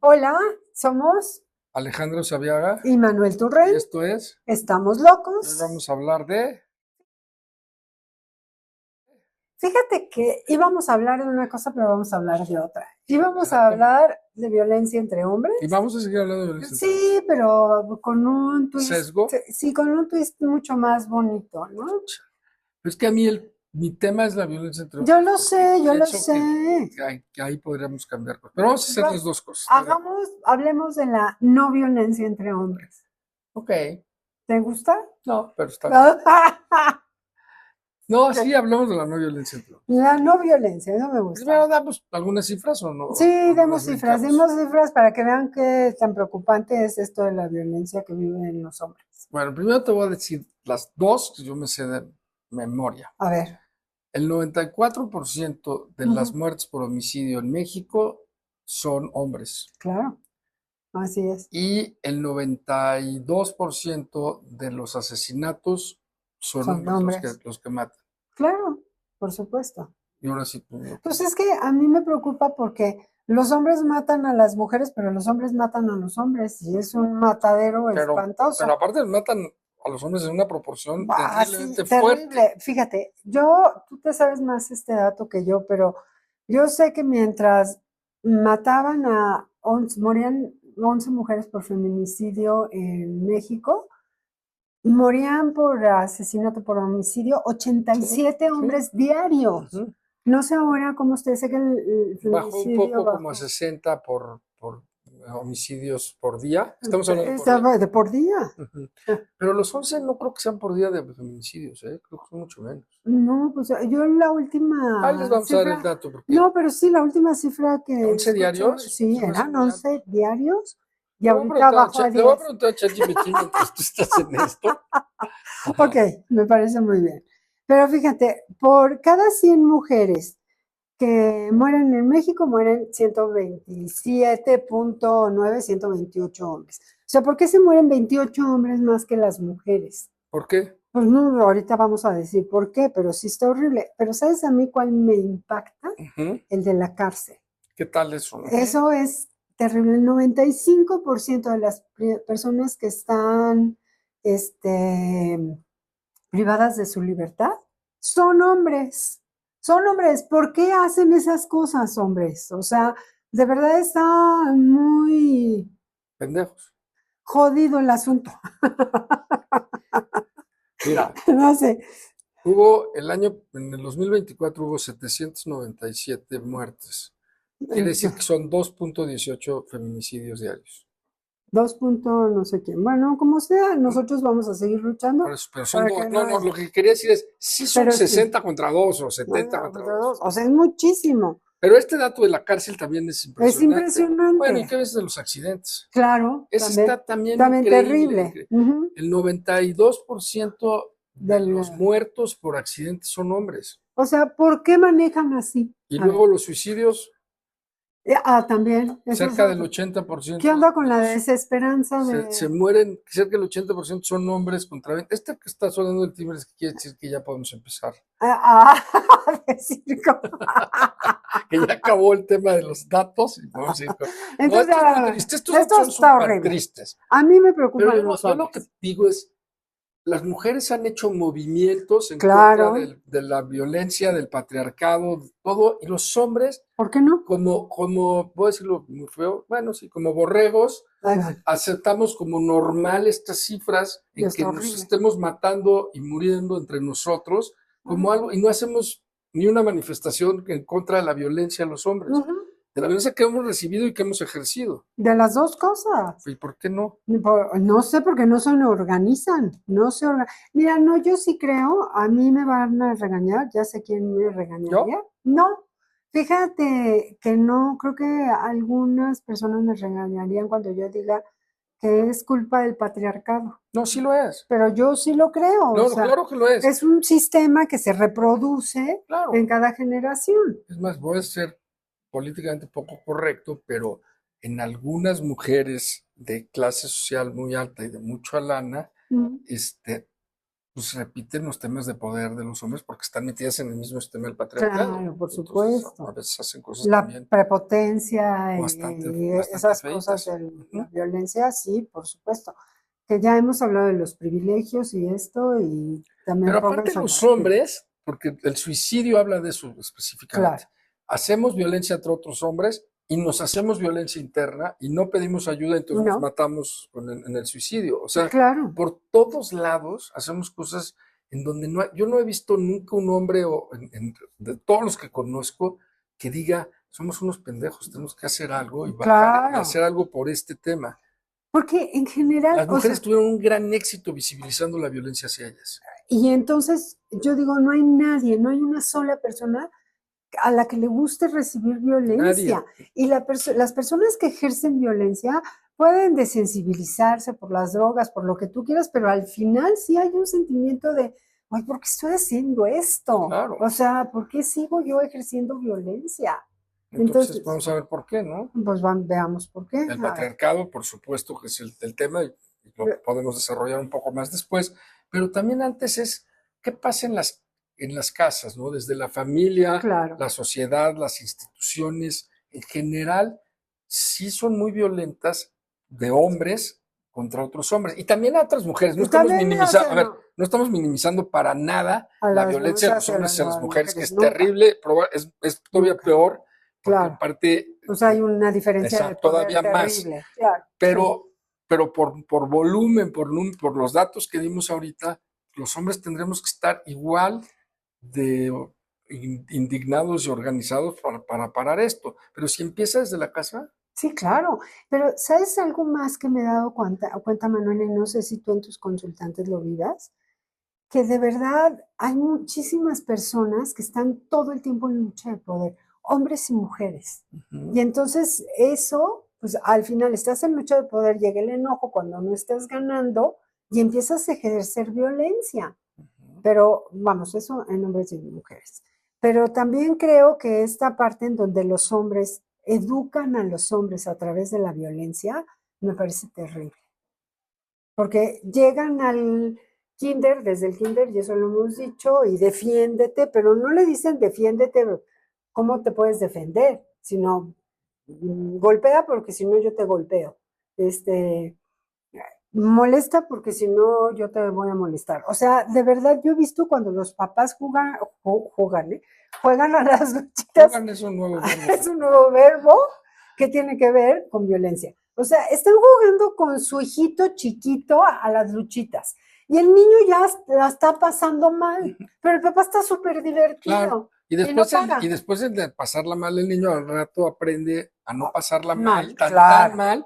Hola, somos Alejandro Sabiaga, y Manuel y Turren. esto es, Estamos hoy locos. vamos a hablar de, Fíjate que íbamos a hablar de una cosa, pero vamos a hablar de otra. Íbamos a como, hablar de violencia entre y hombres. vamos a seguir hablando de violencia entre hombres. Sí, pero con un twist, Sesgo, sí, con un twist mucho más bonito, ¿no? pero es que a mí mi tema es la violencia entre Yo hombres, lo porque sé, yo lo pienso sé. que ahí podríamos cambiar cosas. Pero vamos a hacer las dos cosas. Hablemos de la no violencia entre hombres. Ok, ¿Te gusta? no, pero está bien. No, sí, hablamos de la no violencia entre hombres. La no violencia, eso me Primero gusta. damos algunas cifras Sí, o no las brincamos. demos cifras para que vean qué tan preocupante es esto de la violencia que viven los hombres. Bueno, primero te voy a decir las dos que yo me sé de memoria. A ver, El 94% de las ujú, muertes por homicidio en México son hombres claro, así es. y el 92% de los asesinatos son Son hombres hombres, los que matan. claro, por supuesto. Y ahora sí, pues, ¿qué Pues es más? que a mí me preocupa porque los hombres matan a las mujeres, pero los hombres matan a los hombres y es un matadero Pero espantoso. aparte matan a los hombres en una proporción Ah, sí, terriblemente fuerte. terrible. Fíjate, tú te sabes más este dato que yo, pero yo sé que mientras mataban a 11, morían 11 mujeres por feminicidio en México, morían por asesinato, por homicidio, Sí, 87 sí. hombres diarios. Ujú. No sé ahora cómo usted sé que el Bajó un feminicidio poco como a bajó. 60 por homicidios por día. Estamos hablando por día. Estaba de por día. Ujú. Pero los 11 no creo que sean por día de feminicidios, ¿eh? Creo que son mucho menos. No, pues yo la Ahí les última vamos a dar el cifra, dato, porque no, pero sí, la última cifra que 11 escuché, diarios sí, se me hace eran muy alto. 11 diarios y Le voy a ahorita preguntar bajó a le voy a 10. preguntar a ChatGPT mientras tú estás en esto. Ok, Ajá. me parece muy bien. Pero fíjate, por cada 100 mujeres que mueren en México, mueren 127.9, 128 hombres. O sea, ¿por qué se mueren 28 hombres más que las mujeres? ¿Por qué? Pues no, ahorita vamos a decir por qué, pero sí está horrible. Pero ¿sabes a mí cuál me impacta? Ujú. El de la cárcel. ¿Qué tal eso, no? Eso es terrible. El 95% de las personas que están este, privadas de su libertad son hombres. Son hombres. ¿Por qué hacen esas cosas, hombres? O sea, de verdad está muy Pendejos. jodido el asunto. Mira, No sé. en el 2024 hubo 797 muertes. Quiere eh, decir que son 2.18 feminicidios diarios. Dos puntos, no sé quién. Bueno, como sea, nosotros vamos a seguir luchando Por eso, pero son para dos. que No, no no, es. lo que quería decir es, sí son Pero sí, 60 contra 2 o no, 70 no, contra pero 2. o sea, es muchísimo. Pero este dato de la cárcel también es Es impresionante. Bueno, ¿y impresionante. qué ves de los accidentes? Claro, Ese también, está también también increíble, terrible. Ujú. El 92% de Del, los muertos por accidentes son hombres. o sea, ¿por qué manejan así? Y A ver. luego los suicidios, También, eso es cerca del otro. ¿Qué 80% onda con de la los desesperanza se de... mueren, cerca del 80% son hombres contra 20. Este que está sonando el timbre es que quiere decir que ya podemos empezar. decir cómo? Que ya acabó el tema de los datos y podemos ir con... No, Entonces, esto es muy triste. Estos datos esto son está súper horrible. tristes. A mí me Pero preocupan los yo lo que hombres. digo es, las mujeres han hecho movimientos en contra Claro, de la violencia, del patriarcado, de todo, y los hombres, ¿por qué no? puedo decirlo muy feo, bueno, sí, como borregos, Ahí van. aceptamos como normal estas cifras Y en que está nos horrible. estemos matando y muriendo entre nosotros, como algo, y no hacemos ni una manifestación en contra de la violencia a los hombres, Ujú. de la violencia que hemos recibido y que hemos ejercido. De las dos cosas. ¿Y por qué no? No sé, porque no se organizan, no se Mira, no, yo sí creo, a mí me van a regañar, ya sé quién me regañaría. ¿Yo? No, fíjate que no, creo que algunas personas me regañarían cuando yo diga que es culpa del patriarcado, No, sí lo es. pero yo sí lo creo, o No, no, sea, claro que lo es. es un sistema que se reproduce en Claro. cada generación. Es más, voy a ser políticamente poco correcto, pero en algunas mujeres de clase social muy alta y de mucha lana, Mm. este, pues repiten los temas de poder de los hombres porque están metidas en el mismo sistema del patriarcado. Claro, por Entonces, supuesto. a veces hacen cosas La también prepotencia bastante y esas cosas feitas. de la violencia, sí, por supuesto. Que ya hemos hablado de los privilegios y esto, y también Pero aparte pobres los relaciones. hombres, porque el suicidio habla de eso específicamente, Claro, hacemos violencia entre otros hombres y nos hacemos violencia interna y no pedimos ayuda, entonces nos no, matamos en el suicidio. O sea, claro, por todos lados hacemos cosas en donde yo no he visto nunca un hombre de todos los que conozco que diga, somos unos pendejos, tenemos que hacer algo y bajar y claro. hacer algo por este tema. Porque en general, Las o mujeres sea, tuvieron un gran éxito visibilizando la violencia hacia ellas. y entonces yo digo, no hay nadie, no hay una sola persona a la que le guste recibir Nadie. violencia. Y las personas que ejercen violencia pueden desensibilizarse por las drogas, por lo que tú quieras, pero al final sí hay un sentimiento de, ay, ¿por qué estoy haciendo esto? Claro. O sea, ¿por qué sigo yo ejerciendo violencia? Entonces vamos a ver por qué, ¿no? Pues veamos por qué. El patriarcado, por supuesto, que es el tema y lo podemos desarrollar un poco más después, pero también antes es qué pasa en las casas, ¿no? Desde la familia, Claro. la sociedad, las instituciones, en general, sí son muy violentas de hombres contra otros hombres y también a otras mujeres. No estamos También minimizando, a ver, no estamos minimizando para nada a la las violencia de los hacia hombres hacia las mujeres, que mujeres, es nunca, terrible, es todavía nunca. peor, porque Claro. aparte Pues hay una diferencia de poder todavía más, terrible. Claro. pero por volumen, por los datos que dimos ahorita, los hombres tendremos que estar igual de indignados y organizados para parar esto. Pero si empieza desde la casa. Sí, claro. Pero ¿sabes algo más que me he dado cuenta, Manuel? Y no sé si tú en tus consultantes lo vivas, que de verdad hay muchísimas personas que están todo el tiempo en lucha de poder, hombres y mujeres. Y entonces eso, pues al final estás en lucha de poder, llega el enojo cuando no estás ganando y empiezas a ejercer violencia. Pero vamos, eso en hombres y mujeres. Pero también creo que esta parte en donde los hombres educan a los hombres a través de la violencia me parece terrible. Porque llegan al kinder, desde el kinder, y eso lo hemos dicho, y defiéndete, pero no le dicen defiéndete, ¿cómo te puedes defender? Sino golpea porque si no yo te golpeo. Molesta porque si no yo te voy a molestar. O sea, de verdad yo he visto cuando los papás juegan a las luchitas. Juegan es un nuevo verbo. Es un nuevo verbo que tiene que ver con violencia. O sea, están jugando con su hijito chiquito a las luchitas. Y el niño ya la está pasando mal, pero el papá está súper divertido. Claro. Y después de pasarla mal, el niño al rato aprende a no pasarla mal, tan mal,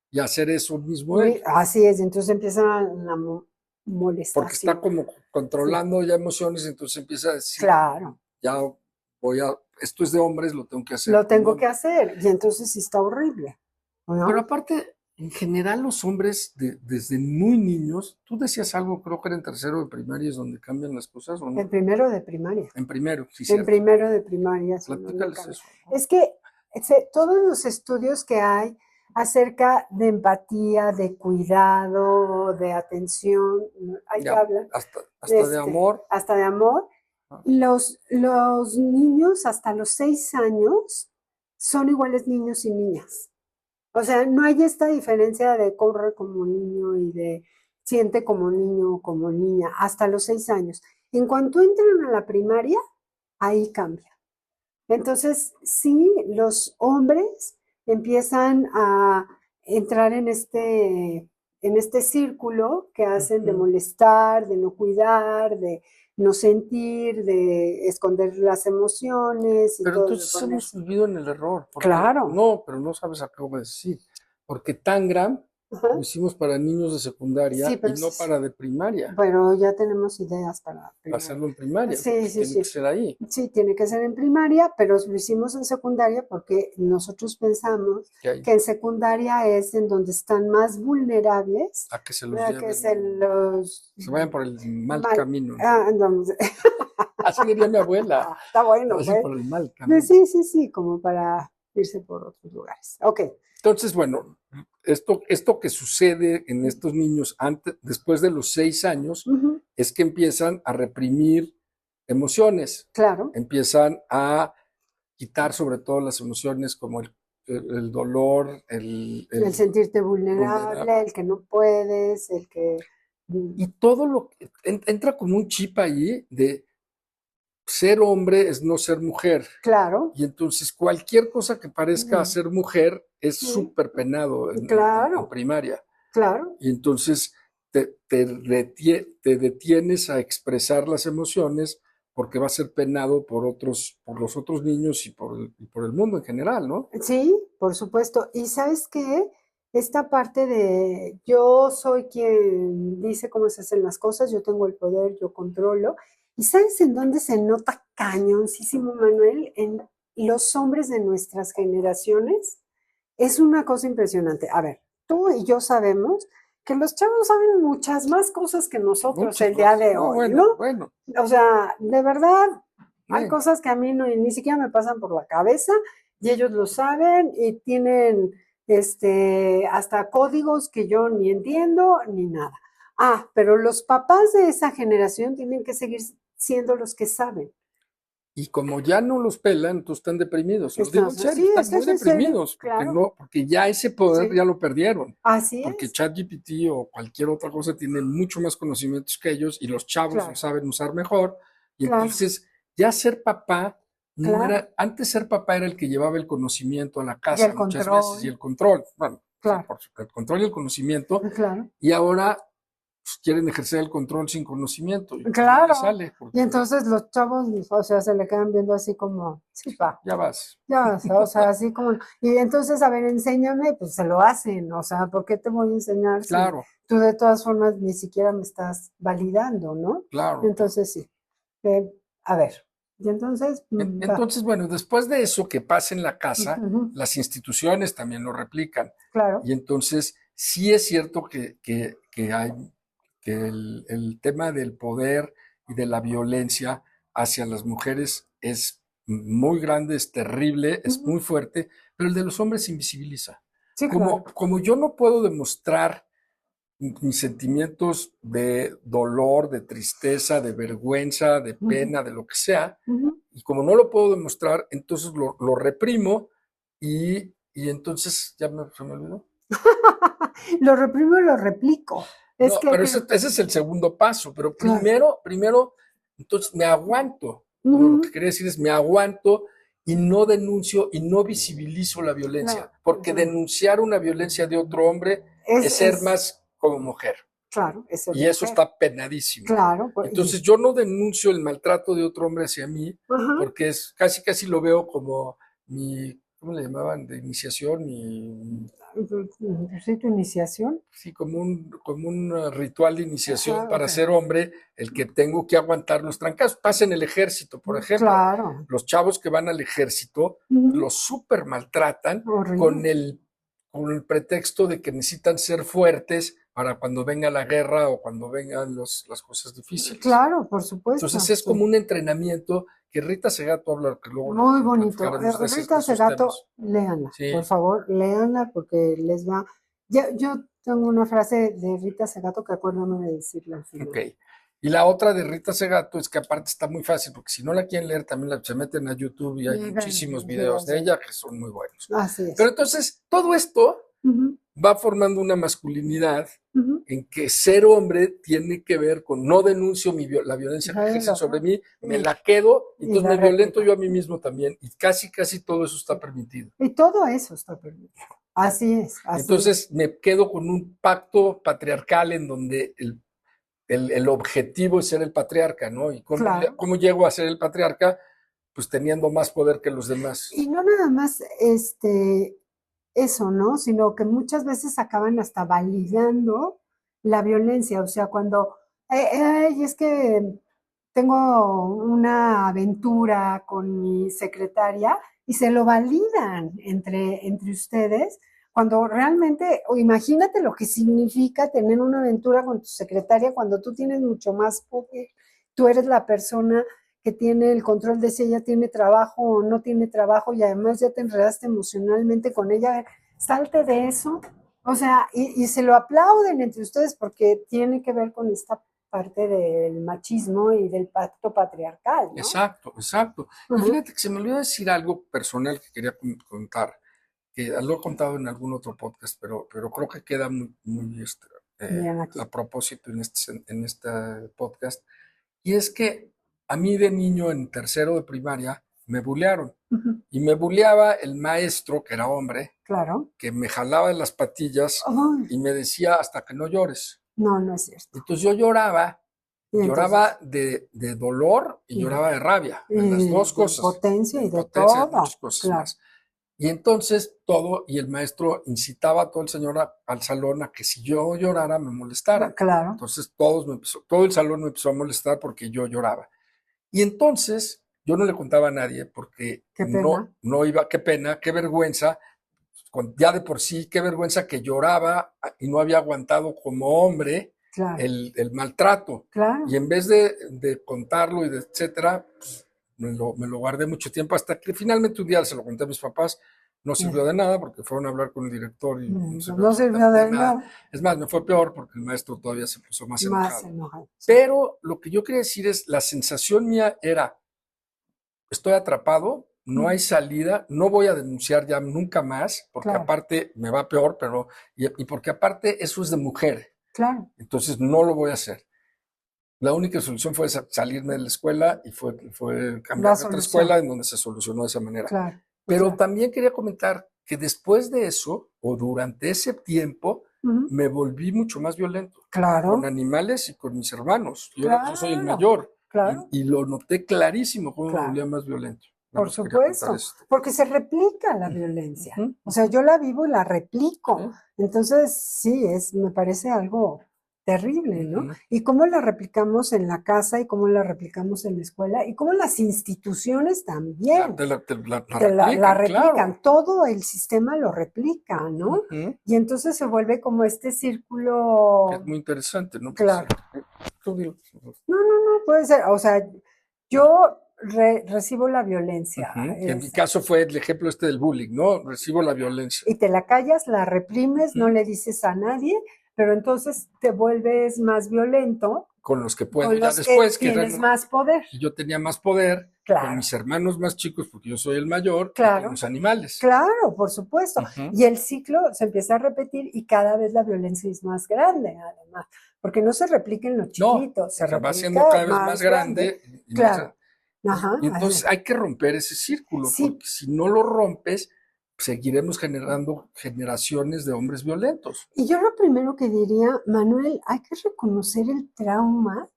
y hacer eso mismo él. Así es, entonces empiezan a molestar. Porque está como controlando ya emociones, entonces empieza a decir, claro, ya esto es de hombres, lo tengo que hacer. lo tengo que hacer, y entonces sí está horrible, ¿no? Pero aparte, en general los hombres desde muy niños, tú decías algo, creo que era en tercero de primaria es donde cambian las cosas, ¿o no? En primero de primaria. En primero, sí, En cierto. primero de primaria. Platícales eso, ¿no? Es que todos los estudios que hay acerca de empatía, de cuidado, de atención, ahí Ya, hablan. hasta de amor. Hasta de amor. Los niños hasta los 6 años son iguales niños y niñas. O sea, no hay esta diferencia de corre como niño y de siente como niño o como niña hasta los 6 años. En cuanto entran a la primaria, ahí cambia. Entonces, sí, los hombres empiezan a entrar en este círculo que hacen de molestar, de no cuidar, de no sentir, de esconder las emociones. Y pero todo entonces hemos vivido en el error. Claro. No, pero no sabes a qué voy a decir. Porque Tangram lo hicimos para niños de secundaria y no para de primaria. Pero ya tenemos ideas para hacerlo en primaria. Sí, tiene que ser ahí. Sí, tiene que ser en primaria, pero lo hicimos en secundaria porque nosotros pensamos que en secundaria es en donde están más vulnerables a que se los lleven, que se vayan por el mal camino. No. Así diría mi abuela. Está bueno. Por el mal camino. Sí, como para irse por otros lugares. Ok. Entonces, bueno, esto que sucede en estos niños después de los 6 años, es que empiezan a reprimir emociones, Claro, empiezan a quitar sobre todo las emociones como el dolor, el sentirte vulnerar, vulnerable, el que no puedes, el que... y todo lo que entra como un chip ahí de ser hombre es no ser mujer. Claro, Y entonces cualquier cosa que parezca mm, ser mujer es sí, súper penado en claro, primaria. claro. Y entonces te detienes a expresar las emociones porque va a ser penado por los otros niños y por el mundo en general, ¿no? Sí, por supuesto. Y sabes qué, esta parte de yo soy quien dice cómo se hacen las cosas, yo tengo el poder, yo controlo. ¿Y sabes en dónde se nota cañoncísimo, Manuel? En los hombres de nuestras generaciones. Es una cosa impresionante. A ver, tú y yo sabemos que los chavos saben muchas más cosas que nosotros Muchas el día cosas. de No, hoy, ¿no? bueno, bueno. O sea, de verdad, hay Bueno. cosas que a mí no, ni siquiera me pasan por la cabeza y ellos lo saben y tienen hasta códigos que yo ni entiendo ni nada. Ah, pero los papás de esa generación tienen que seguir siendo los que saben. Y como ya no los pelan, entonces están deprimidos. Lo digo en serio, Sí, están esto muy es en serio, deprimidos porque claro. porque ya ese poder Sí, ya lo perdieron. así Porque es, ChatGPT o cualquier otra cosa tiene mucho más conocimientos que ellos y los chavos lo claro, saben usar mejor. Y claro, entonces ya ser papá no claro. era, antes ser papá era el que llevaba el conocimiento a la Y casa el muchas veces y control, el control. Bueno, sí, claro, por supuesto, el control y el conocimiento. claro. Y ahora pues, quieren ejercer el control sin conocimiento y pues no les Claro. sale Y porque entonces los chavos, o sea, se le quedan viendo así como, sí, pa, ya vas. ya, o sea, así como, y entonces, a ver, enséñame, pues se lo hacen, o sea, ¿por qué te voy a enseñar si Claro, tú de todas formas ni siquiera me estás validando, ¿no? claro, claro. Entonces, sí, eh, a ver, y entonces, va, Entonces, bueno, después de eso que pasa en la casa, ujú, las instituciones también lo replican. claro, Y entonces sí es cierto que hay que el tema del poder y de la violencia hacia las mujeres es muy grande, es terrible, es ujú, muy fuerte, pero el de los hombres se invisibiliza. sí, claro, Como yo no puedo demostrar mis sentimientos de dolor, de tristeza, de vergüenza, de ujú, pena, de lo que sea, ujú. y como no lo puedo demostrar, entonces lo reprimo y entonces ya se me olvidó. Lo reprimo y lo replico. Es No, que pero creo, ese es el segundo paso, pero claro. primero, entonces me aguanto. Bueno, lo que Ujú, quería decir es me aguanto y no denuncio y no visibilizo la violencia, no, porque denunciar una violencia de otro hombre es ser es, más como mujer. claro, es ser Y eso mujer. está penadísimo. Claro, Entonces yo no denuncio el maltrato de otro hombre hacia mí ajá, porque es casi lo veo como mi, ¿cómo le llamaban? De iniciación, mi, sí, tu iniciación. sí, como un ritual de iniciación Ajá, para ok. ser hombre, el que tengo que aguantar los trancazos. Pasa en el ejército, por ejemplo. Claro. Los chavos que van al ejército Ujú, los súper maltratan horrible. con el pretexto de que necesitan ser fuertes para cuando venga la guerra o cuando vengan las cosas difíciles. Claro, por Entonces supuesto. es Sí. como un entrenamiento que Rita Segato habla, que luego Muy bonito. platicaremos de Rita esos Segato, temas. léanla, por Sí, favor, léanla porque les va. Yo tengo una frase de Rita Segato que acuérdame de decirla al ok. final. Y la otra de Rita Segato es que aparte está muy fácil, porque si no la quieren leer, también se meten a YouTube y hay Y ven, muchísimos videos videos de de ella. ella que son muy buenos. Así Pero es. entonces, todo esto Ujú, va formando una masculinidad ujú. en que ser hombre tiene que ver con no denuncio la violencia que Ahí ejercen lo- sobre mí, me Y, la quedo, y entonces la me violento réplica. yo a mí mismo también, y casi todo eso está Sí. permitido. Y todo eso está perdido. Así es, así es. Entonces me quedo con un pacto patriarcal en donde el objetivo es ser el patriarca, ¿no? ¿Y Claro. cómo llego a ser el patriarca? Pues teniendo más poder que los demás. Y no nada más eso, ¿no? Sino que muchas veces acaban hasta validando la violencia. O sea, cuando, ay, es que tengo una aventura con mi secretaria y se lo validan entre ustedes, cuando realmente, o imagínate lo que significa tener una aventura con tu secretaria cuando tú tienes mucho más poder, tú eres la persona que tiene el control de si ella tiene trabajo o no tiene trabajo y además ya te enredaste emocionalmente con ella, salte de eso. O sea, y se lo aplauden entre ustedes porque tiene que ver con esta parte del machismo y del pacto patriarcal, ¿no? Exacto, exacto. Y Ajá. fíjate que se me olvidó decir algo personal que quería contar, que lo he contado en algún otro podcast, pero creo que queda muy Bien aquí. a propósito en este podcast. Y es que a mí de niño en tercero de primaria me bullearon. Ujú. Y me bulleaba el maestro, que era hombre, Claro. que me jalaba de las patillas Ay, y me decía hasta que no llores. no, no es cierto. Entonces yo lloraba, Y lloraba entonces, de dolor y y, lloraba de rabia, de las y dos de cosas, impotencia de y de impotencia, de muchas todo. cosas Claro, más. Y entonces y el maestro incitaba a todo el señor al salón a que si yo llorara me molestaran. claro. Entonces todo el salón me empezó a molestar porque yo lloraba. Y entonces yo no le contaba a nadie porque Qué pena. no iba, qué pena, qué vergüenza, ya de por sí, qué vergüenza que lloraba y no había aguantado como hombre Claro, el maltrato. claro. Y en vez de contarlo y de etcétera, pues, me lo guardé mucho tiempo hasta que finalmente un día se lo conté a mis papás. No sirvió de nada porque fueron a hablar con el director y no sirvió No sirvió absolutamente de de nada. nada. Es más, me fue peor porque el maestro todavía se puso más Más enojado. enojado. Sí. Pero lo que yo quería decir es, la sensación mía era, estoy atrapado, no hay salida, no voy a denunciar ya nunca más, porque Claro, aparte me va peor, y porque aparte eso es de mujer, claro. entonces no lo voy a hacer. La única solución fue salirme de la escuela y fue La cambiarme a otra escuela solución. en donde se solucionó de esa manera. Claro, Pero claro. también quería comentar que después de eso, o durante ese tiempo, Ujú. me volví mucho más violento con Claro, animales y con mis hermanos. Yo soy el claro, mayor claro, y lo noté clarísimo cómo me claro. volvía más violento. Nada Por más quería contar supuesto, esto. porque se replica la violencia. Ujú, O sea, yo la vivo y la replico. sí, Entonces, sí, me parece algo terrible, ¿no? ujú. Y cómo la replicamos en la casa y cómo la replicamos en la escuela y cómo las instituciones también La la replican, claro. replican. Todo el sistema lo replica, ¿no? Ujú, Y entonces se vuelve como este que es círculo, muy interesante, ¿no? Pues, claro. tú dilo. No, no, no, puede ser. O sea, yo recibo la violencia, Ujú, que en mi caso fue el ejemplo este del bullying, ¿no? Recibo la violencia. y te la callas, la reprimes, no Ujú. le dices a nadie, pero entonces te vuelves más violento Con los que puedo con ya los que después, que tienes eran, más poder. y yo tenía más poder con Claro, mis hermanos más chicos, porque yo soy el mayor, y con claro, los animales. claro, por supuesto. Ujú. Y el ciclo se empieza a repetir y cada vez la violencia es más grande, además, porque no se replica en los No, chiquitos, o se sea, va siendo replica cada vez más más grande. grande y más Claro, grande. ajá, Y entonces hay que romper ese círculo, sí. porque si no lo rompes, seguiremos generando generaciones de hombres violentos. Y yo lo primero que diría, Manuel, hay que reconocer el trauma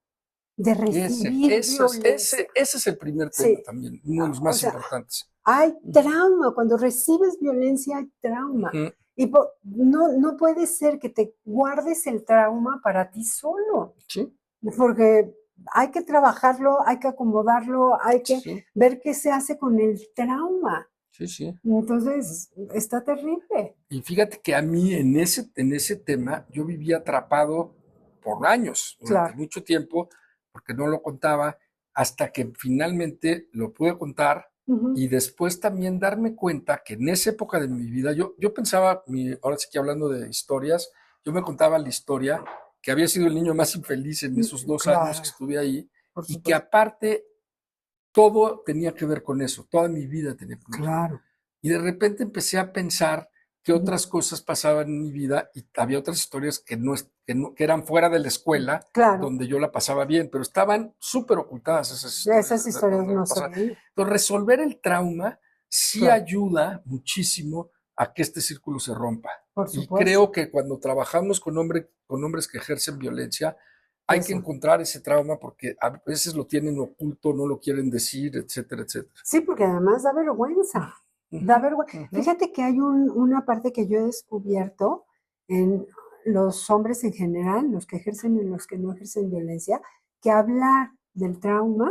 de recibir violencia. Ese es el primer tema Sí, también, uno de los o más sea, importantes. hay trauma, cuando recibes violencia hay trauma. Ujú, Y no, no puede ser que te guardes el trauma para ti solo, sí, porque hay que trabajarlo, hay que acomodarlo, hay que sí, ver qué se hace con el trauma. sí, sí. Entonces, está terrible. Y fíjate que a mí en ese tema yo vivía atrapado por años, durante Claro. mucho tiempo, porque no lo contaba, hasta que finalmente lo pude contar Ujú. y después también darme cuenta que en esa época de mi vida, yo pensaba, ahora sí que hablando de historias, yo me contaba la historia que había sido el niño más infeliz en esos 2 años que Claro, estuve ahí por y que supuesto. aparte todo tenía que ver con eso, toda mi vida tenía que ver con eso. Claro. Y de repente empecé a pensar qué Ujú. otras cosas pasaban en mi vida y había otras historias que eran fuera de la escuela, Claro, donde yo la pasaba bien, pero estaban súper ocultadas esas historias. esas historias Donde no la se pasaba. ven. Entonces, resolver el trauma sí Claro, ayuda muchísimo a que este círculo se rompa. por Y supuesto. creo que cuando trabajamos con hombres que ejercen violencia, hay que Eso. encontrar ese trauma porque a veces lo tienen oculto, no lo quieren decir, etcétera, etcétera. Sí, porque además da vergüenza. Da Ujú, vergüenza. ujú. Fíjate que hay una parte que yo he descubierto en los hombres en general, los que ejercen y los que no ejercen violencia, que hablar del trauma,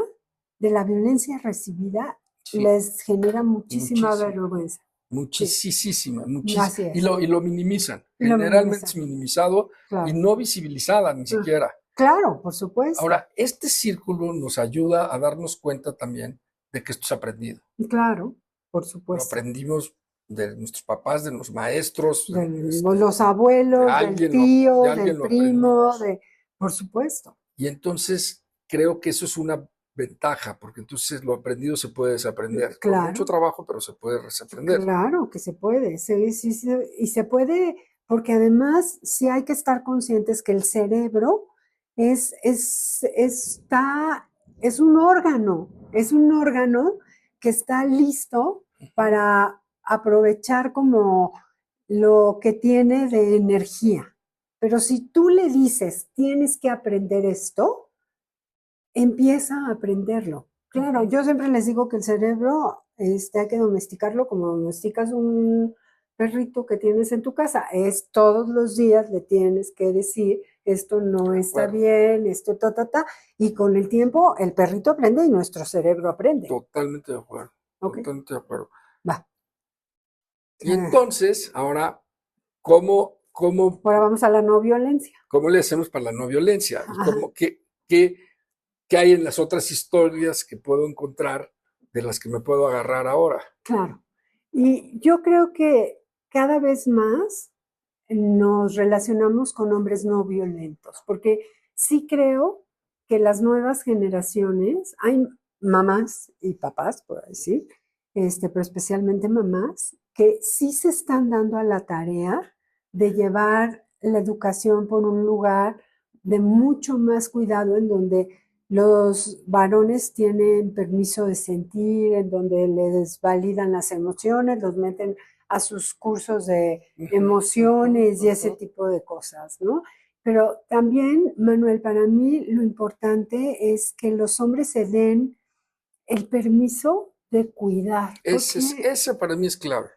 de la violencia recibida, Sí, les genera muchísima muchísimo. vergüenza. Sí, Muchísima, así es. y lo minimizan. Y lo Generalmente es minimizan. minimizado y Claro. no visibilizada ni Ah, siquiera. claro, por supuesto. Ahora, este círculo nos ayuda a darnos cuenta también de que esto es aprendido. Claro, por Lo supuesto. aprendimos de nuestros papás, de los maestros, Los abuelos, del de tío, del alguien lo aprendió. primo, por supuesto. Y entonces creo que eso es una ventaja, porque entonces lo aprendido se puede desaprender. Con mucho Claro, trabajo, pero se puede desaprender. claro que se puede, sí, sí, sí, y se puede, porque además sí hay que estar conscientes que el cerebro está, es un órgano que está listo para aprovechar como lo que tiene de energía. Pero si tú le dices, tienes que aprender esto, empieza a aprenderlo. Claro, yo siempre les digo que el cerebro hay que domesticarlo como domesticas un perrito que tienes en tu casa. Es todos los días le tienes que decir, esto no De está acuerdo. bien, esto ta, y con el tiempo el perrito aprende y nuestro cerebro aprende. Totalmente de acuerdo. ¿Ok? Totalmente de acuerdo. Va. Y entonces, ahora, ¿cómo, cómo, Ahora vamos a la no violencia. cómo le hacemos para la no violencia? ¿Y Ajá, qué hay en las otras historias que puedo encontrar de las que me puedo agarrar ahora? claro. Y yo creo que cada vez más nos relacionamos con hombres no violentos, porque sí creo que las nuevas generaciones, hay mamás y papás, por decir, pero especialmente mamás, que sí se están dando a la tarea de llevar la educación por un lugar de mucho más cuidado, en donde los varones tienen permiso de sentir, en donde les validan las emociones, los meten a sus cursos de emociones y ese tipo de cosas, ¿no? Pero también, Manuel, para mí lo importante es que los hombres se den el permiso de cuidar, porque, Ese para mí es clave.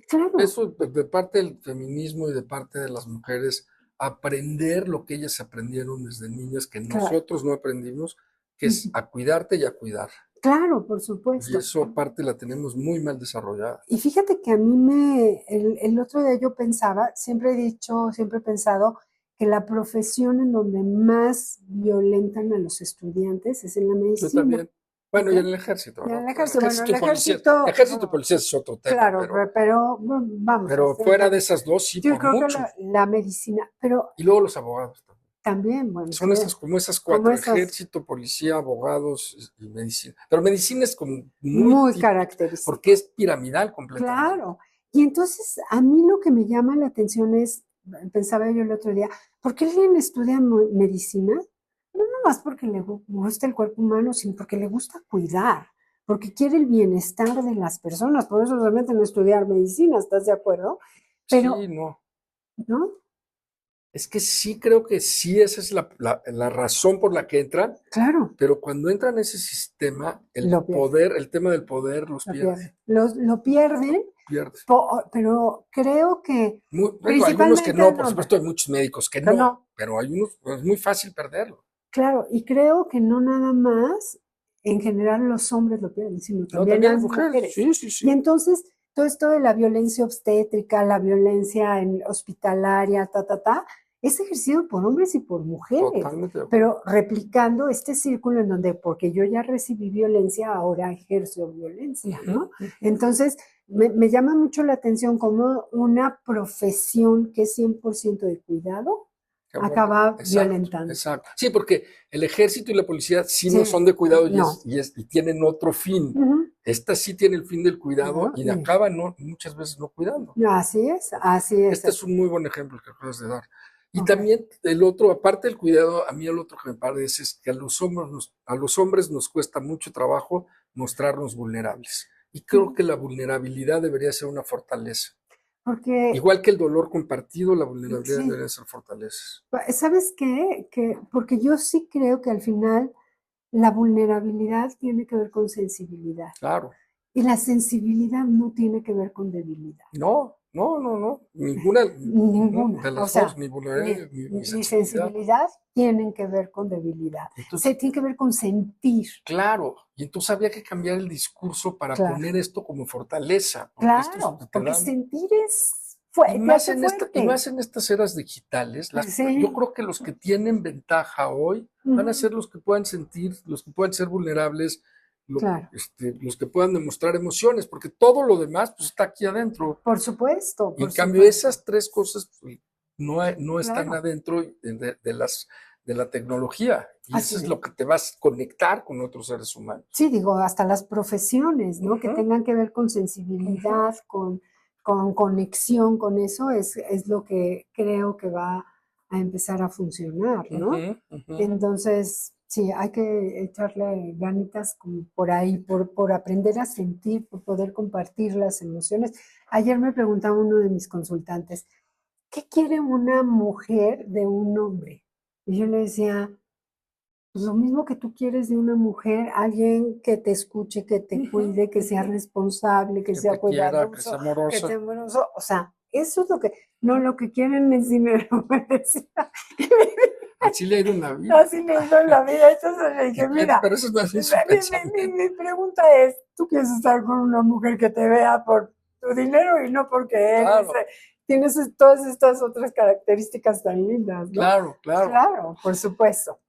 claro, Eso de parte del feminismo y de parte de las mujeres, aprender lo que ellas aprendieron desde niñas que claro, nosotros no aprendimos, que es a cuidarte y a cuidar. claro, por Y supuesto. eso aparte la tenemos muy mal desarrollada. Y fíjate que a mí el otro día yo pensaba, siempre he dicho, siempre he pensado que la profesión en donde más violentan a los estudiantes es en la Yo medicina, también. Bueno, ¿ok? y en el ejército, Y en ¿no? el El ejército, bueno, ejército el y policía, ejército, ejército y policía es otro tema, claro, pero vamos, pero fuera de esas dos, sí, yo por creo que mucho. la medicina, pero Y luego los abogados también. también, bueno, es Son que esas, como esas como cuatro, esas ejército, policía, abogados y medicina. Pero medicina es como muy muy típica, porque característico. es piramidal completamente. Claro. Y entonces a mí lo que me llama la atención es, pensaba yo el otro día, ¿por qué alguien estudia medicina? No nomás porque le gusta el cuerpo humano, sino porque le gusta cuidar, porque quiere el bienestar de las personas. Por eso realmente no estudiar medicina, ¿estás de acuerdo? Sí, Pero, no. ¿no? Es que sí creo que sí, esa es la razón por la que entran, Claro, pero cuando entran a ese sistema, el lo pierde, poder, el tema del poder los lo pierde, pierde. Lo pierden, pierde. pero creo que Bueno, algunos que principalmente no, en por hombres, supuesto hay muchos médicos que que no, no. pero hay unos, es muy fácil perderlo. Claro, y creo que no nada más en general los hombres lo pierden, sino No, también también las las mujeres, mujeres. sí, sí, Y sí, entonces, todo esto de la violencia obstétrica, la violencia hospitalaria, es ejercido por hombres y por mujeres, totalmente de acuerdo. pero replicando este círculo en donde, porque yo ya recibí violencia, ahora ejerzo violencia, Ujú, ¿no? ujú. Entonces, me llama mucho la atención como una profesión que es 100% de cuidado acaba Exacto, violentando. exacto. Sí, porque el ejército y la policía sí no Sí, son de cuidado no. y tienen otro fin. Ujú, Esta sí tiene el fin del cuidado claro, y acaban muchas veces no cuidando. así es, así es, Este es así. un muy buen ejemplo que acabas de dar. Y Ok. también el otro, aparte del cuidado, a mí el otro que me parece es que a los hombres nos cuesta mucho trabajo mostrarnos vulnerables. Y creo Ujú. que la vulnerabilidad debería ser una fortaleza. Porque, Igual que el dolor compartido, la vulnerabilidad sí, debería ser fortalezas. ¿sabes qué? Porque yo sí creo que al final la vulnerabilidad tiene que ver con sensibilidad Claro. y la sensibilidad no tiene que ver con debilidad. No, no, no, no. Ninguna Ninguna. de O las dos, sea, ni vulnerabilidad ni ni sensibilidad. sensibilidad tienen que ver con debilidad. Se Entonces, tiene que ver con sentir. claro, y entonces había que cambiar el discurso para Claro, poner esto como fortaleza, porque esto claro, te porque da. sentir Y te más hace en y fuerte. más en estas eras digitales, yo Sí, creo que los que tienen ventaja hoy van a ujú, ser los que puedan sentir, los que puedan ser vulnerables, claro, los que puedan demostrar emociones, porque todo lo demás pues, está aquí adentro. por supuesto, Y en por cambio, supuesto. esas tres cosas pues, no están Claro, adentro de de la tecnología. Y Así eso es es. lo que te vas a conectar con otros seres humanos. Sí, digo, hasta las profesiones, ¿no? Que Ujú, tengan que ver con ujú, sensibilidad, con conexión con eso, es lo que creo que va a empezar a funcionar, ¿no? ujú, ujú. Entonces, sí, hay que echarle ganitas como por ahí, por aprender a sentir, por poder compartir las emociones. Ayer me preguntaba uno de mis consultantes, ¿qué quiere una mujer de un hombre? Y yo le decía, pues lo mismo que tú quieres de una mujer, alguien que te escuche, que te Ujú, cuide, que sea ujú. responsable, que Que sea te quiera, que cuidadoso, sea que sea amorosa. amoroso. O sea, eso es lo que, no lo que quieren es dinero, me decía. Así le ha ido en la vida. Así le digo en la vida. Entonces le dije, mira, Pero eso es más bien su mi pensamiento. pregunta es, ¿tú quieres estar con una mujer que te vea por tu dinero y no porque eres, Claro, tienes todas estas otras características tan lindas, ¿no? claro, claro. Claro, por supuesto.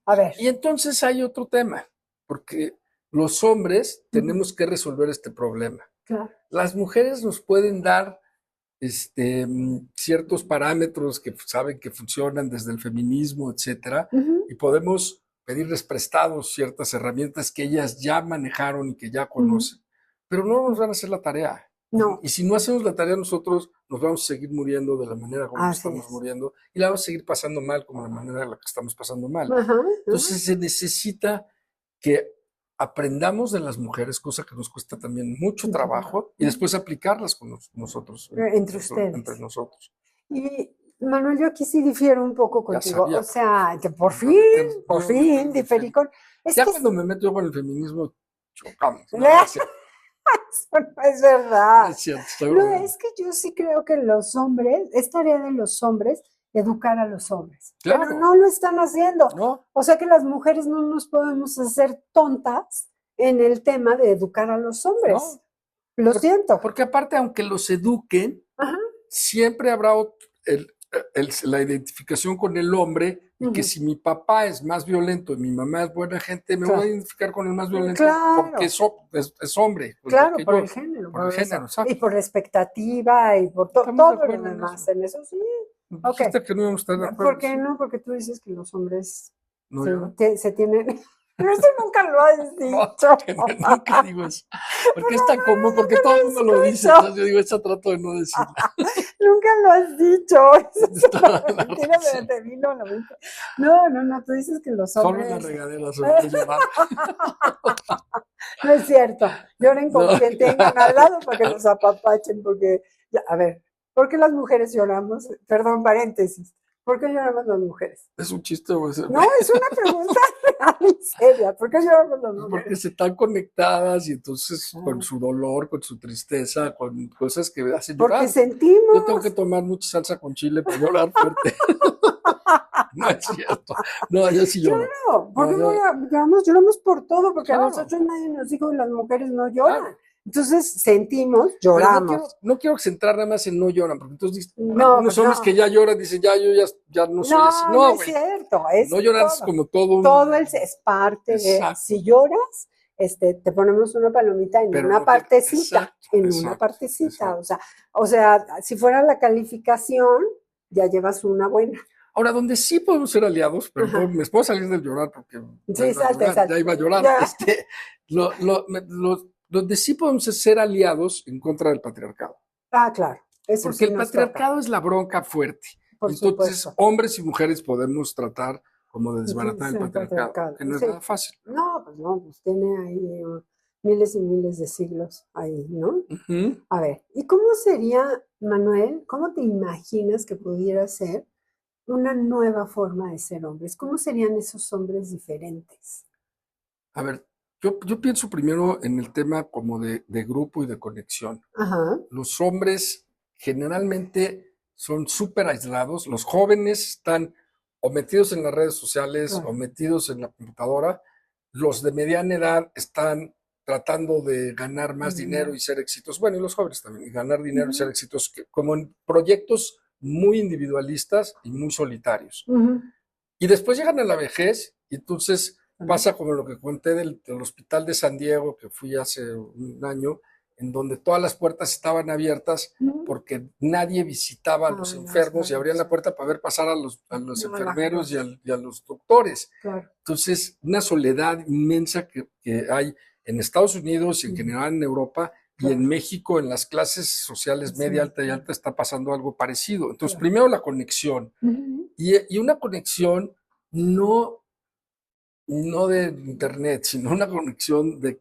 A ver. Y entonces hay otro tema, porque los hombres Ujú, tenemos que resolver este problema. claro. Las mujeres nos pueden dar ciertos parámetros que saben que funcionan desde el feminismo, etcétera, Ujú, y podemos pedirles prestados ciertas herramientas que ellas ya manejaron y que ya ujú. conocen, pero no nos van a hacer la tarea. Y No, si no hacemos la tarea nosotros, nos vamos a seguir muriendo de la manera como así estamos es. muriendo y la vamos a seguir pasando mal como la manera en la que estamos pasando mal. Ajá, ajá. Entonces se necesita que aprendamos de las mujeres, cosa que nos cuesta también mucho Mucho trabajo. trabajo, y después aplicarlas con nosotros, Entre entre ustedes. nosotros. Y Manuel, yo aquí sí difiero un poco Ya contigo. O sabía, sea, que yo me meter en el diferí con. Es ya que cuando me meto yo con el feminismo, chocamos. No, no es cierto, eso no es no verdad. es cierto, estoy No, bromeando. es que yo sí creo que los hombres, es tarea de los hombres educar a los hombres, pero Claro, no lo están haciendo. no, O sea que las mujeres no nos podemos hacer tontas en el tema de educar a los hombres. no, Lo siento. porque aparte, aunque los eduquen, Ajá. siempre habrá la identificación con el hombre y que Ujú, si mi papá es más violento y mi mamá es buena gente, me voy a claro. identificar con el más violento porque Claro, es hombre, igual claro, que por el yo, género, por el por eso. género, Y exacto. por la expectativa y por Estamos de todo lo acuerdo en demás. eso. En eso sí. Ok. Dijiste que no íbamos a estar de ¿Por acuerdo, qué sí. no? Porque tú dices que los hombres ¿No yo? se tienen. Pero eso nunca lo has No, dicho. que nunca digo eso. Por Porque es lo tan común, menos porque nunca todo el lo mundo lo dice, escucho. entonces yo digo, esta trato de no decirla. Nunca lo has dicho. Eso Tienes es toda una la mentira, pero razón. te vino a la mente. No, no, no. Tú dices que los Solo en la hombres. regadera sobre de llorar. No es cierto. Lloren con No, quien tengan al claro, lado para que claro. los apapachen, porque, a ver, ¿por qué las mujeres lloramos? Perdón, paréntesis. ¿Por qué lloramos las mujeres? Es un chiste, pues, No, es una pregunta real y seria. ¿Por qué lloramos las porque mujeres? se están conectadas y entonces con Ah, su dolor, con su tristeza, con cosas que hacen porque llorar. Yo tengo que sentimos. tomar mucha salsa con chile para llorar fuerte. No es cierto. No, yo sí lloro. Claro, ¿por No, qué no yo, lloramos? Lloramos por todo, porque a claro, nosotros nadie nos dijo que las mujeres no lloran. claro. Entonces sentimos, Pero lloramos. no quiero centrar nada más en no lloran, porque entonces No, algunos pues hombres que no. ya lloran dicen, ya no soy así. No, no No, es güey. cierto, No es llorar es todo. como todo Todo un... es parte de, Exacto. si lloras, te ponemos una palomita Pero no quiero... Exacto, en una exacto, partecita, exacto. o sea, si fuera la calificación, ya llevas una buena. Ahora, donde sí podemos ser aliados, Ajá. perdón, me puedo salir del llorar porque ya Sí, iba a salte, llorar, ya salte. iba a llorar. Ya. Donde sí podemos ser aliados en contra del patriarcado. Ah, claro, eso Porque sí el nos toca, patriarcado es la bronca fuerte. por Entonces, supuesto. hombres y mujeres podemos tratar como de desbaratar Entonces, el el patriarcado, patriarcado, que no es sí. nada fácil. No, pues no, pues tiene ahí miles y miles de siglos ahí, ¿no? Ujú. A ver, ¿y cómo sería, Manuel, cómo te imaginas que pudiera ser una nueva forma de ser hombres? ¿Cómo serían esos hombres diferentes? A ver, yo pienso primero en el tema como de grupo y de conexión. Ajá, Los hombres generalmente son súper aislados. Los jóvenes están o metidos en las redes sociales o claro. metidos en la computadora. Los de mediana edad están tratando de ganar más dinero Ujú, y ser exitosos. Bueno, y los jóvenes también, y ganar dinero y ser ujú, exitosos, como en proyectos muy individualistas y muy solitarios. ujú. Y después llegan a la vejez y entonces Ajá, pasa como lo que conté del hospital de San Diego, que fui hace un año, en donde todas las puertas estaban abiertas porque nadie visitaba a los enfermos y abrían la puerta para ver pasar a los enfermeros y a los doctores. Claro. Entonces, una soledad inmensa que hay en Estados Unidos y en general en Europa y en México, en las clases sociales media, alta y alta, está pasando algo parecido. Entonces, primero la conexión y una conexión no de internet, sino una conexión de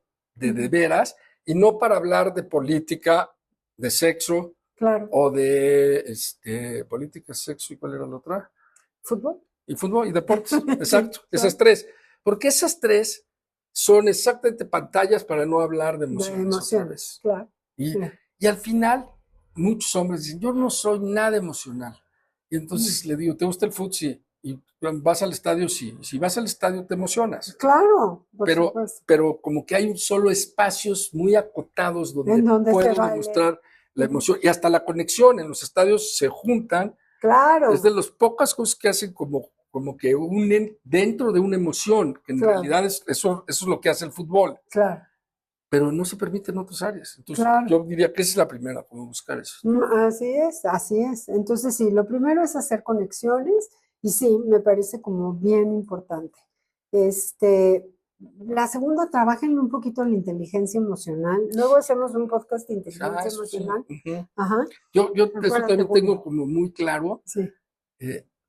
veras, y no para hablar de política, de sexo, o de política, sexo, ¿y cuál era la otra? Fútbol. Y fútbol y deportes, exacto, esas tres. Porque esas tres son exactamente pantallas para no hablar de emociones otra vez. Claro. Y al final, muchos hombres dicen, yo no soy nada emocional. Y entonces le digo, ¿te gusta el fútbol? Sí. ¿Y vas al estadio? Sí. Si vas al estadio te emocionas. Claro, pero como que hay solo espacios muy acotados donde puedo demostrar la emoción y hasta la conexión. En los estadios se juntan. Claro. Es de las pocas cosas que hacen como que unen dentro de una emoción, que en realidad eso es lo que hace el fútbol. Claro. Pero no se permite en otras áreas. Entonces, yo diría que esa es la primera, como buscar eso. Así es, así es. Entonces, sí, lo primero es hacer conexiones y sí, me parece como bien importante. La segunda, trabajen un poquito la inteligencia emocional. Luego hacemos un podcast de inteligencia emocional. Sí. Ajá. Yo eso también tengo como muy claro. Sí.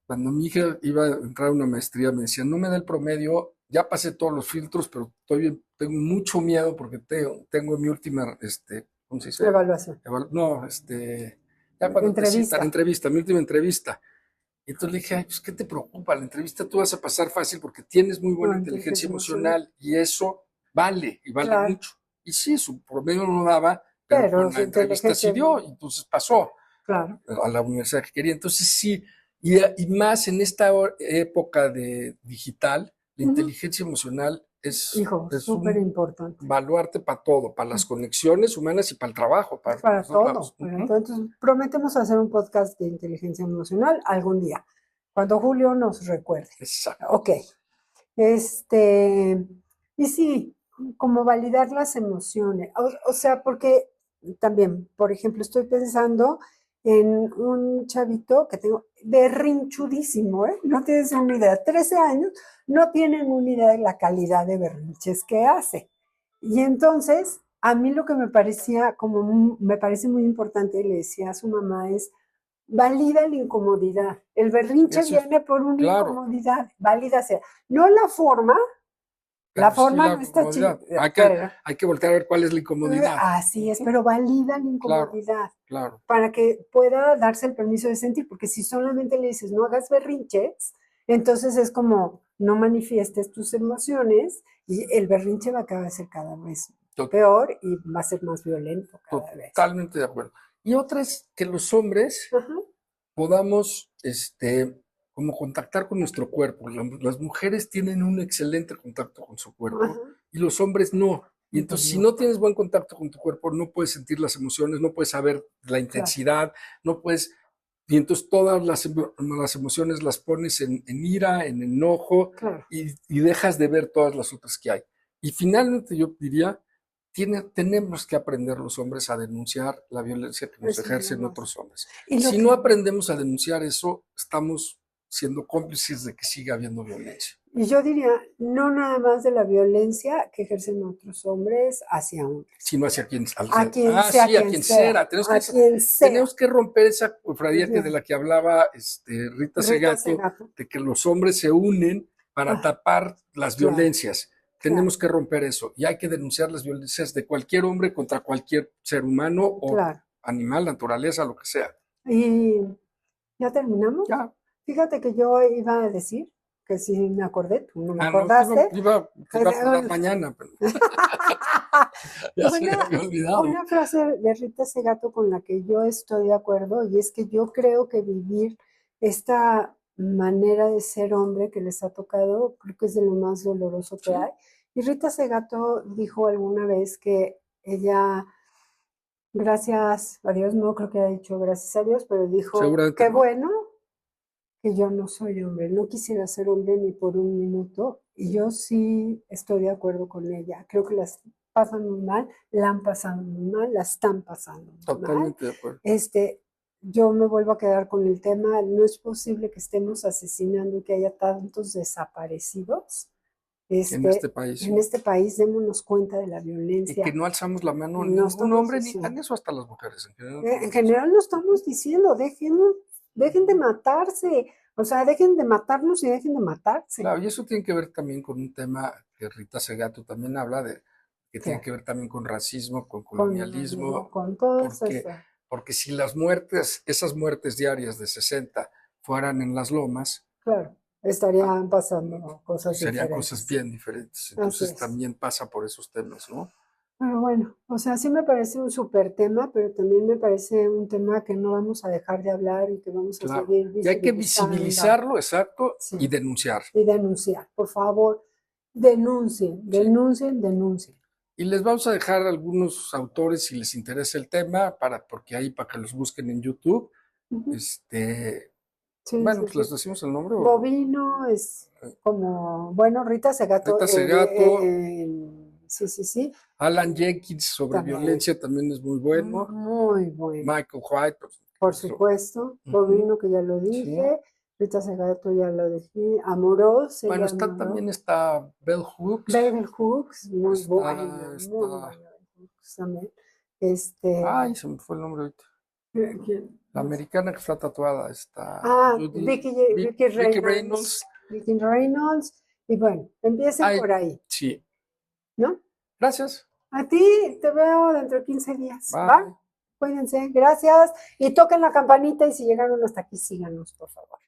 Cuando mi hija iba a entrar a una maestría, me decía, no me da el promedio, ya pasé todos los filtros, pero todavía tengo mucho miedo porque tengo mi última, ¿cómo se dice? Evaluación. Ya cuando te citan, mi última entrevista. Y entonces le dije, ay, pues, ¿qué te preocupa? La entrevista tú vas a pasar fácil porque tienes muy buena inteligencia emocional y eso vale, y vale mucho. Y sí, su promedio no daba, pero con la entrevista sí dio, y entonces pasó a la universidad que quería. Entonces sí, y más en esta época de digital, la inteligencia emocional es súper importante. Evaluarte para todo, para las conexiones humanas y para el trabajo. Para todo. Entonces, prometemos hacer un podcast de inteligencia emocional algún día, cuando Julio nos recuerde. Exacto. Ok. Y sí, como validar las emociones. O sea, porque también, por ejemplo, estoy pensando en un chavito que tengo berrinchudísimo, ¿eh? No tienes una idea, 13 años, no tienen una idea de la calidad de berrinches que hace. Y entonces, a mí lo que me me parece muy importante, y le decía a su mamá, es valida la incomodidad. El berrinche viene por una incomodidad, válida sea. No la forma, la forma no está chida. Hay que voltear a ver cuál es la incomodidad. Así es, pero valida la incomodidad. Claro. Para que pueda darse el permiso de sentir, porque si solamente le dices no hagas berrinches, entonces es como no manifiestes tus emociones y el berrinche va a ser cada vez peor y va a ser más violento cada vez. Totalmente de acuerdo. Y otra es que los hombres podamos como contactar con nuestro cuerpo. Las mujeres tienen un excelente contacto con su cuerpo y los hombres no. Y entonces, si no tienes buen contacto con tu cuerpo, no puedes sentir las emociones, no puedes saber la intensidad, no puedes. Y entonces todas las emociones las pones en ira, en enojo, y dejas de ver todas las otras que hay. Y finalmente yo diría, tenemos que aprender los hombres a denunciar la violencia que nos ejercen otros hombres. Si no aprendemos a denunciar eso, estamos siendo cómplices de que siga habiendo violencia. Y yo diría, no nada más de la violencia que ejercen otros hombres hacia hombres. Sino hacia quien sea. Tenemos que romper esa cofradía de la que hablaba Rita Segato, de que los hombres se unen para tapar las violencias. Tenemos que romper eso y hay que denunciar las violencias de cualquier hombre contra cualquier ser humano o animal, naturaleza, lo que sea. ¿Y ya terminamos? Ya. Fíjate que yo iba a decir que sí me acordé, tú no me acordaste. No, iba a acordar mañana, pero ya se me había olvidado. Una frase de Rita Segato con la que yo estoy de acuerdo, y es que yo creo que vivir esta manera de ser hombre que les ha tocado, creo que es de lo más doloroso que hay. Y Rita Segato dijo alguna vez que ella, gracias a Dios, no creo que haya dicho gracias a Dios, pero dijo, qué bueno que yo no soy hombre, no quisiera ser hombre ni por un minuto, y yo sí estoy de acuerdo con ella. Creo que las pasan muy mal, la han pasado muy mal, la están pasando muy mal. Totalmente de acuerdo. Yo me vuelvo a quedar con el tema, no es posible que estemos asesinando y que haya tantos desaparecidos. En este país. En este país, démonos cuenta de la Y violencia. que no alzamos la mano a No ningún estamos hombre, ni diciendo. en eso hasta las mujeres. En general no estamos diciendo, dejen de matarse, o sea, dejen de matarnos y dejen de matarse. Claro, y eso tiene que ver también con un tema que Rita Segato también habla de, que tiene Claro. que ver también con racismo, con colonialismo, Con todo eso. porque si las muertes, esas muertes diarias de 60 fueran en las lomas, Claro, estarían pasando cosas serían diferentes. cosas bien diferentes. Entonces también pasa por esos temas, ¿no? Pero bueno, o sea, sí me parece un súper tema, pero también me parece un tema que no vamos a dejar de hablar y que vamos a seguir Y hay que visibilizando. visibilizarlo, exacto, Sí. y denunciar. Y denunciar, por favor, denuncien, denuncien, denuncien. Y les vamos a dejar algunos autores si les interesa el tema, porque ahí para que los busquen en YouTube. Bueno, pues les decimos el nombre. Bovino es como, bueno, Rita Segato. Rita Segato. Sí. Alan Jenkins sobre También. violencia también es muy bueno. Muy bueno. Michael White. Por supuesto. Bovino, que ya lo dije. Sí. Rita Segato ya lo dije. Amorós. Bueno, también está Bell Hooks. Bell Hooks, muy buena. Muy buena Bell Hooks también. Ay, se me fue el nombre ahorita. ¿Quién? La americana que está tatuada está. Vicky Reynolds. Vicky Reynolds. Y bueno, empiecen por ahí. Sí. ¿No? Gracias. A ti te veo dentro de 15 días. Bye. ¿Va? Cuídense. Gracias. Y toquen la campanita y si llegaron hasta aquí, síganos, por favor.